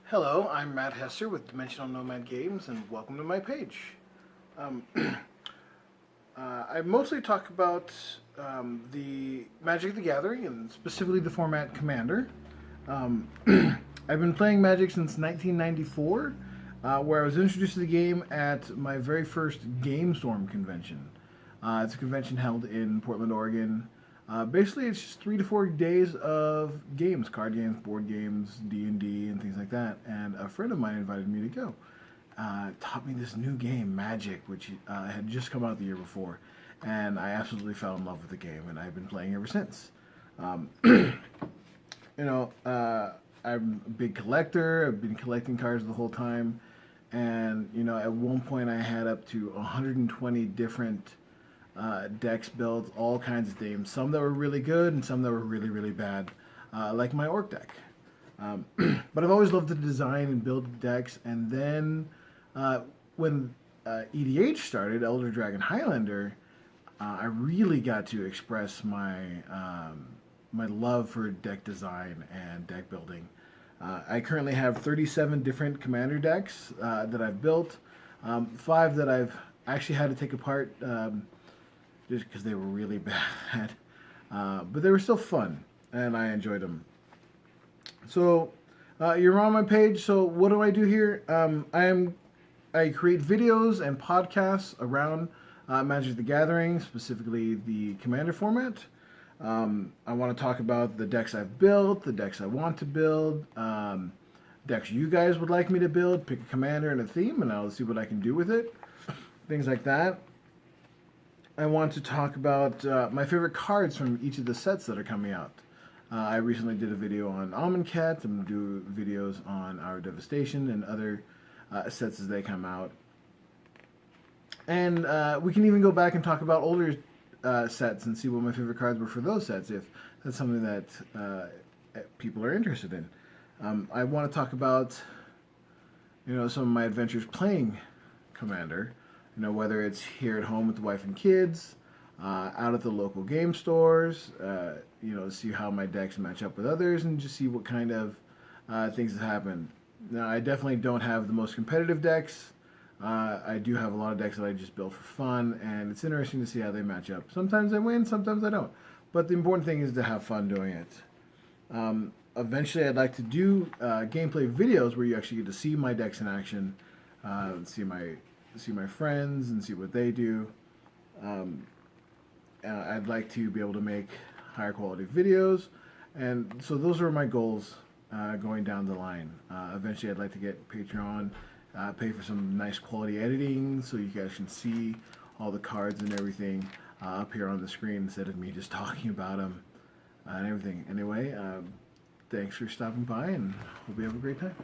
Hello, I'm Matt Hesser with Dimensional Nomad Games, and welcome to my page. Um, I mostly talk about the Magic the Gathering, and specifically the format Commander. Um, I've been playing Magic since 1994, where I was introduced to the game at my very first Game Storm convention. It's a convention held in Portland, Oregon. Basically, it's just 3 to 4 days of games, card games, board games, D&D, and things like that. And a friend of mine invited me to go. Taught me this new game, Magic, which had just come out the year before. And I absolutely fell in love with the game, and I've been playing ever since. I'm a big collector. I've been collecting cards the whole time. And, at one point I had up to 120 different decks built, all kinds of themes. Some that were really good and some that were really, really bad, like my Orc deck. But I've always loved to design and build decks. And then when EDH started, Elder Dragon Highlander, I really got to express my my love for deck design and deck building. I currently have 37 different commander decks that I've built, 5 that I've actually had to take apart just because they were really bad. But they were still fun, and I enjoyed them. So you're on my page. So what do I do here? I create videos and podcasts around Magic the Gathering, specifically the Commander format. I want to talk about the decks I've built, the decks I want to build, decks you guys would like me to build, pick a commander and a theme, and I'll see what I can do with it. Things like that. I want to talk about my favorite cards from each of the sets that are coming out. I recently did a video on Amonkhet. I'm going to do videos on Our Devastation and other sets as they come out. And we can even go back and talk about older sets and see what my favorite cards were for those sets, if that's something that people are interested in. I want to talk about, some of my adventures playing Commander. Whether it's here at home with the wife and kids, out at the local game stores, see how my decks match up with others, and just see what kind of things that happen. Now, I definitely don't have the most competitive decks. I do have a lot of decks that I just built for fun, and it's interesting to see how they match up. Sometimes I win, sometimes I don't. But the important thing is to have fun doing it. Eventually, I'd like to do gameplay videos where you actually get to see my decks in action, see my friends and see what they do. I'd like to be able to make higher quality videos, and so those are my goals going down the line. Eventually, I'd like to get Patreon, pay for some nice quality editing so you guys can see all the cards and everything up here on the screen instead of me just talking about them and everything. Anyway, thanks for stopping by, and hope you have a great time.